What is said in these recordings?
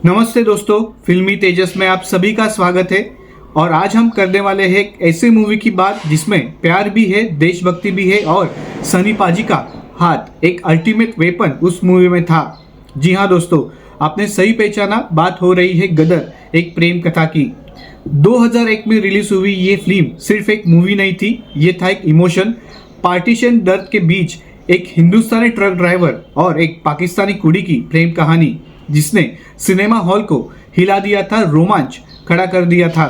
नमस्ते दोस्तों, फिल्मी तेजस में आप सभी का स्वागत है। और आज हम करने वाले हैं एक ऐसी मूवी की बात जिसमें प्यार भी है, देशभक्ति भी है और सनी पाजी का हाथ एक अल्टीमेट वेपन उस मूवी में था। जी हाँ दोस्तों, आपने सही पहचाना, बात हो रही है गदर, एक प्रेम कथा की। 2001 में रिलीज हुई ये फिल्म सिर्फ एक मूवी नहीं थी, ये था एक इमोशन। पार्टीशन दर्द के बीच एक हिंदुस्तानी ट्रक ड्राइवर और एक पाकिस्तानी कुड़ी की प्रेम कहानी जिसने सिनेमा हॉल को हिला दिया था, रोमांच खड़ा कर दिया था।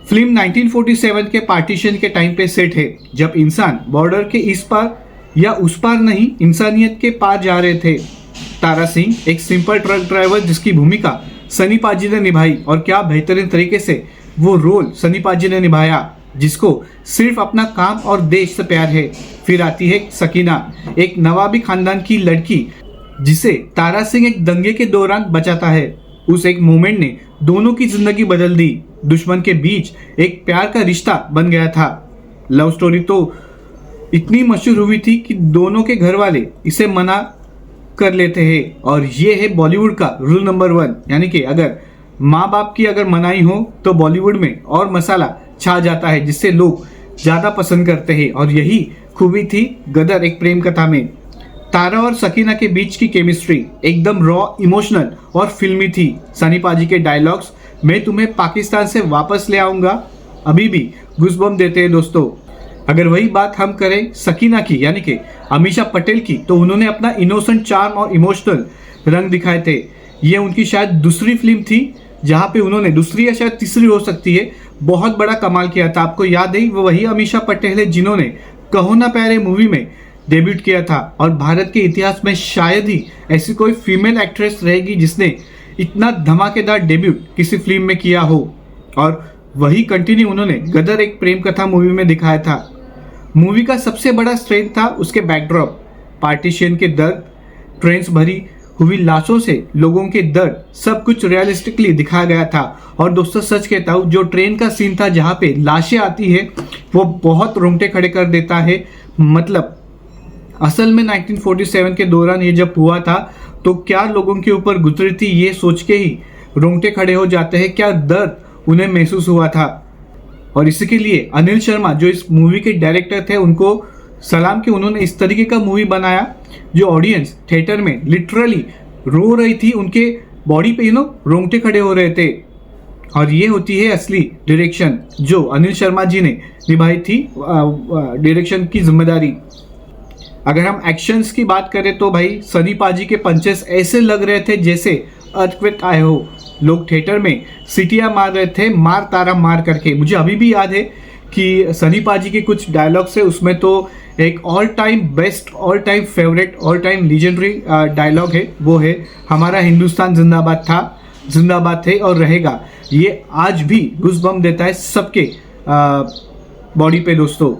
फिल्म 1947 के पार्टीशन के टाइम पे सेट है, जब इंसान बॉर्डर के इस पार या उस पार नहीं, इंसानियत के पार जा रहे थे। तारा सिंह एक सिंपल ट्रक ड्राइवर जिसकी भूमिका सनी पाजी ने निभाई, और क्या बेहतरीन तरीके से वो रोल सनी पाजी ने निभाया, जिसको सिर्फ अपना काम और देश से प्यार है। फिर आती है सकीना, एक नवाबी खानदान की लड़की जिसे तारा सिंह एक दंगे के दौरान बचाता है। उस एक मोमेंट ने दोनों की जिंदगी बदल दी। दुश्मन के बीच एक प्यार का रिश्ता बन गया था। लव स्टोरी तो इतनी मशहूर हुई थी कि दोनों के घर वाले इसे मना कर लेते हैं, और ये है बॉलीवुड का रूल नंबर 1, यानी कि अगर माँ बाप की अगर मनाही हो तो बॉलीवुड में और मसाला छा जाता है, जिससे लोग ज़्यादा पसंद करते हैं। और यही खूबी थी गदर एक प्रेम कथा में। तारा और सकीना के बीच की केमिस्ट्री एकदम रॉ, इमोशनल और फिल्मी थी। सनी पाजी के डायलॉग्स, मैं तुम्हें पाकिस्तान से वापस ले आऊँगा, अभी भी गूज़बम्प देते हैं दोस्तों। अगर वही बात हम करें सकीना की, यानी कि अमीषा पटेल की, तो उन्होंने अपना इनोसेंट चार्म और इमोशनल रंग दिखाए थे। ये उनकी शायद दूसरी फिल्म थी जहाँ पे उन्होंने, दूसरी या शायद तीसरी हो सकती है, बहुत बड़ा कमाल किया था। आपको याद है, वो वही अमीषा पटेल है जिन्होंने कहो ना प्यारे मूवी में डेब्यूट किया था। और भारत के इतिहास में शायद ही ऐसी कोई फीमेल एक्ट्रेस रहेगी जिसने इतना धमाकेदार डेब्यूट किसी फिल्म में किया हो। और वही कंटिन्यू उन्होंने गदर एक प्रेम कथा मूवी में दिखाया था। मूवी का सबसे बड़ा स्ट्रेंथ था उसके बैकड्रॉप, पार्टीशन के दर्द, ट्रेन्स भरी हुई लाशों से लोगों के दर्द, सब कुछ रियलिस्टिकली दिखाया गया था। और दोस्तों सच कहता हूँ, जो ट्रेन का सीन था जहाँ पे लाशें आती है, वो बहुत रोंगटे खड़े कर देता है। मतलब असल में 1947 के दौरान ये जब हुआ था तो क्या लोगों के ऊपर गुजरी थी, ये सोच के ही रोंगटे खड़े हो जाते हैं, क्या दर्द उन्हें महसूस हुआ था। और इसी के लिए अनिल शर्मा जो इस मूवी के डायरेक्टर थे, उनको सलाम कि उन्होंने इस तरीके का मूवी बनाया जो ऑडियंस थिएटर में लिटरली रो रही थी, उनके बॉडी पे रोंगटे खड़े हो रहे थे। और ये होती है असली डायरेक्शन जो अनिल शर्मा जी ने निभाई थी, डायरेक्शन की जिम्मेदारी। अगर हम एक्शंस की बात करें तो भाई सनी पाजी के पंचेस ऐसे लग रहे थे जैसे अर्थक्वेक आए हो। लोग थिएटर में सीटियां मार रहे थे, मार तारा मार करके। मुझे अभी भी याद है कि सनी पाजी के कुछ डायलॉग्स है, उसमें तो एक all time best, all time favourite, all time legendary dialogue है, वो है हमारा हिंदुस्तान जिंदाबाद था, जिंदाबाद थे और रहेगा। ये आज भी गूज़बम्प देता है सबके बॉडी पे दोस्तों।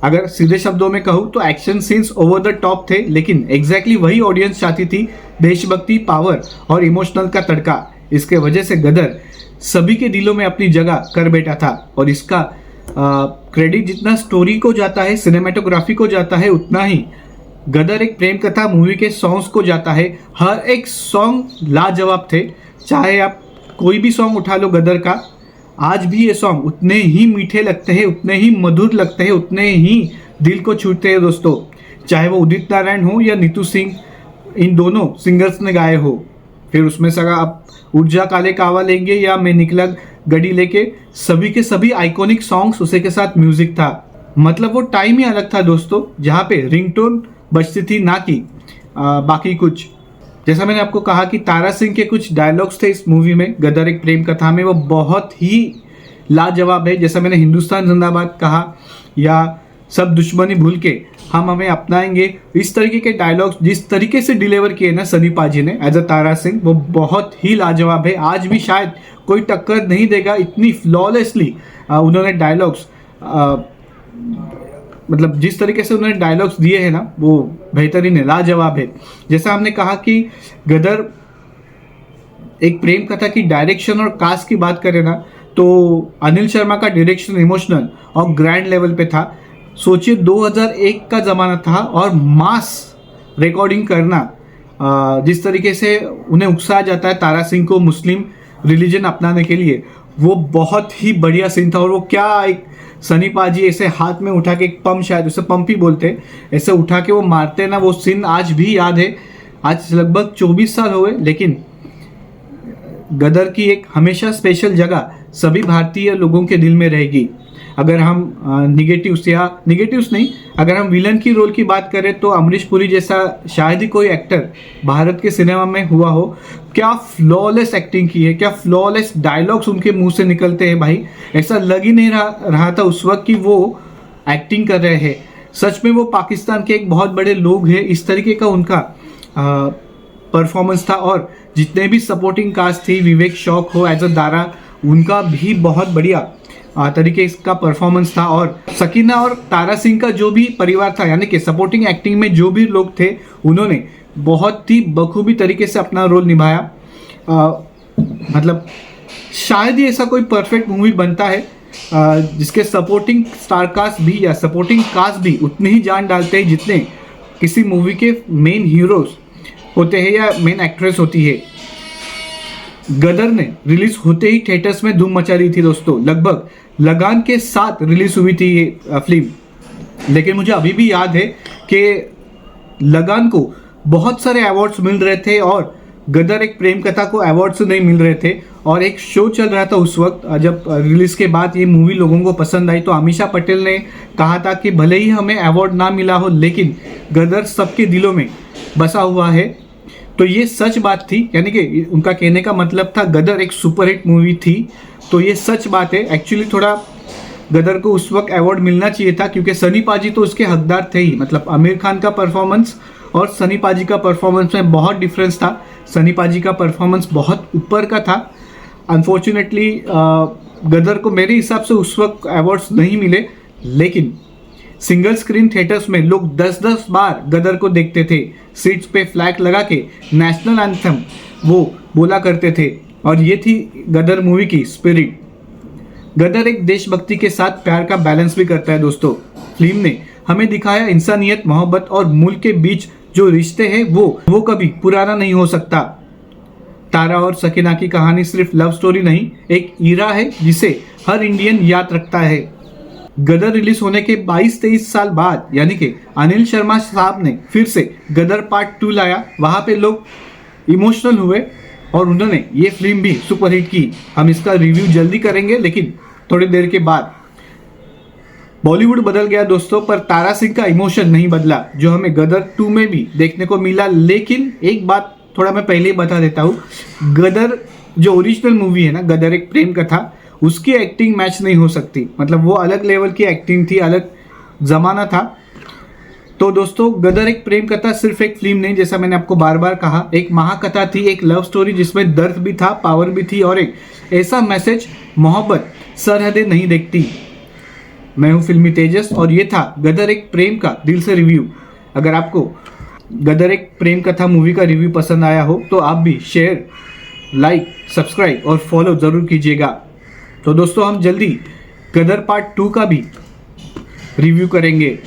अगर सीधे शब्दों में कहूँ तो action scenes over the top थे, लेकिन एग्जैक्टली वही ऑडियंस चाहती थी, देशभक्ति, पावर और इमोशनल का तड़का। इसके वजह से गदर सभी के दिलों में अपनी जगह कर बैठा था। और इसका क्रेडिट जितना स्टोरी को जाता है, सिनेमेटोग्राफी को जाता है, उतना ही गदर एक प्रेम कथा मूवी के सॉन्ग्स को जाता है। हर एक सॉन्ग लाजवाब थे। चाहे आप कोई भी सॉन्ग उठा लो गदर का, आज भी ये सॉन्ग उतने ही मीठे लगते हैं, उतने ही मधुर लगते हैं, उतने ही दिल को छूते हैं दोस्तों। चाहे वो उदित नारायण हो या नीतू सिंह, इन दोनों सिंगर्स ने गाए हो। फिर उसमें सगा आप ऊर्जा काले कावा लेंगे या मैं निकला गड़ी लेके, सभी के सभी आइकॉनिक सॉन्ग्स, उसी के साथ म्यूजिक था। मतलब वो टाइम ही अलग था दोस्तों, जहाँ पे रिंगटोन बजती थी, ना कि बाकी कुछ। जैसा मैंने आपको कहा कि तारा सिंह के कुछ डायलॉग्स थे इस मूवी में, गदर एक प्रेम कथा में, वो बहुत ही लाजवाब है। जैसा मैंने हिंदुस्तान जिंदाबाद कहा या सब दुश्मनी भूल के हम हमें अपनाएंगे, इस तरीके के डायलॉग्स जिस तरीके से डिलीवर किए ना सनी पाजी ने एज अ तारा सिंह, वो बहुत ही लाजवाब है। आज भी शायद कोई टक्कर नहीं देगा, इतनी फ्लॉलेसली उन्होंने डायलॉग्स, मतलब जिस तरीके से उन्होंने डायलॉग्स दिए हैं ना, वो बेहतरीन है, लाजवाब है। जैसा हमने कहा कि गदर एक प्रेम कथा की डायरेक्शन और कास्ट की बात करें ना, तो अनिल शर्मा का डायरेक्शन इमोशनल और ग्रैंड लेवल पे था। सोचिए 2001 का ज़माना था और मास रिकॉर्डिंग करना जिस तरीके से उन्हें उकसाया जाता है तारा सिंह को मुस्लिम रिलीजन अपनाने के लिए, वो बहुत ही बढ़िया सीन था। और वो क्या एक सनी पाजी ऐसे हाथ में उठा के, एक पंप, शायद उसे पंप ही बोलते हैं, ऐसे उठा के वो मारते हैं ना, वो सीन आज भी याद है। आज लगभग 24 साल हो गए, लेकिन गदर की एक हमेशा स्पेशल जगह सभी भारतीय लोगों के दिल में रहेगी। अगर हम निगेटिव्स नहीं, अगर हम विलन की रोल की बात करें तो अमरीश पुरी जैसा शायद ही कोई एक्टर भारत के सिनेमा में हुआ हो। क्या फ्लॉलेस एक्टिंग की है, क्या फ्लॉलेस डायलॉग्स उनके मुंह से निकलते हैं भाई, ऐसा लग ही नहीं रहा था उस वक्त कि वो एक्टिंग कर रहे हैं। सच में वो पाकिस्तान के एक बहुत बड़े लोग हैं, इस तरीके का उनका परफॉर्मेंस था। और जितने भी सपोर्टिंग कास्ट थी, विवेक शौक हो एज अ दारा, उनका भी बहुत बढ़िया तरीके का परफॉर्मेंस था। और सकीना और तारा सिंह का जो भी परिवार था, यानी कि सपोर्टिंग एक्टिंग में जो भी लोग थे, उन्होंने बहुत ही बखूबी तरीके से अपना रोल निभाया। मतलब शायद ही ऐसा कोई परफेक्ट मूवी बनता है जिसके सपोर्टिंग स्टार कास्ट भी या सपोर्टिंग कास्ट भी उतनी ही जान डालते हैं जितने किसी मूवी के मेन हीरोज होते हैं या मेन एक्ट्रेस होती है। गदर ने रिलीज होते ही थिएटर्स में धूम मचा रही थी दोस्तों। लगभग लगान के साथ रिलीज हुई थी ये फिल्म, लेकिन मुझे अभी भी याद है कि लगान को बहुत सारे अवार्ड्स मिल रहे थे और गदर एक प्रेम कथा को अवार्ड्स नहीं मिल रहे थे। और एक शो चल रहा था उस वक्त, जब रिलीज के बाद ये मूवी लोगों को पसंद आई तो अमीषा पटेल ने कहा था कि भले ही हमें अवार्ड ना मिला हो, लेकिन गदर सबके दिलों में बसा हुआ है। तो ये सच बात थी, यानी कि उनका कहने का मतलब था गदर एक सुपरहिट मूवी थी। तो ये सच बात है। एक्चुअली थोड़ा गदर को उस वक्त अवार्ड मिलना चाहिए था, क्योंकि सनी पाजी तो उसके हकदार थे ही। मतलब आमिर खान का परफॉर्मेंस और सनी पाजी का परफॉर्मेंस में बहुत डिफरेंस था। सनी पाजी का परफॉर्मेंस बहुत ऊपर का था। अनफॉर्चुनेटली गदर को मेरे हिसाब से उस वक्त अवार्ड्स नहीं मिले, लेकिन सिंगल स्क्रीन थिएटर्स में लोग 10-10 बार गदर को देखते थे। सीट्स पे फ्लैग लगा के नेशनल एंथम वो बोला करते थे। और ये थी गदर मूवी की स्पिरिट। गदर एक देशभक्ति के साथ प्यार का बैलेंस भी करता है दोस्तों। फिल्म ने हमें दिखाया इंसानियत, मोहब्बत और मुल्क के बीच जो रिश्ते हैं वो कभी पुराना नहीं हो सकता। तारा और सकीना की कहानी सिर्फ लव स्टोरी नहीं, एक ईरा है जिसे हर इंडियन याद रखता है। गदर रिलीज होने के 22-23 साल बाद, यानी कि अनिल शर्मा साहब ने फिर से गदर पार्ट 2 लाया। वहां पे लोग इमोशनल हुए और उन्होंने ये फिल्म भी सुपरहिट की। हम इसका रिव्यू जल्दी करेंगे, लेकिन थोड़ी देर के बाद। बॉलीवुड बदल गया दोस्तों, पर तारा सिंह का इमोशन नहीं बदला, जो हमें गदर 2 में भी देखने को मिला। लेकिन एक बात थोड़ा मैं पहले ही बता देता हूँ, गदर जो ओरिजिनल मूवी है ना, गदर एक प्रेम कथा, उसकी एक्टिंग मैच नहीं हो सकती। मतलब वो अलग लेवल की एक्टिंग थी, अलग जमाना था। तो दोस्तों, गदर एक प्रेम कथा सिर्फ एक फिल्म नहीं, जैसा मैंने आपको बार बार कहा, एक महाकथा थी, एक लव स्टोरी जिसमें दर्द भी था, पावर भी थी और एक ऐसा मैसेज, मोहब्बत सरहदें नहीं देखती। मैं हूं फिल्मी तेजस और ये था गदर एक प्रेम का दिल से रिव्यू। अगर आपको गदर एक प्रेम कथा मूवी का रिव्यू पसंद आया हो तो आप भी शेयर, लाइक, सब्सक्राइब और फॉलो जरूर कीजिएगा। तो दोस्तों, हम जल्दी गदर पार्ट 2 का भी रिव्यू करेंगे।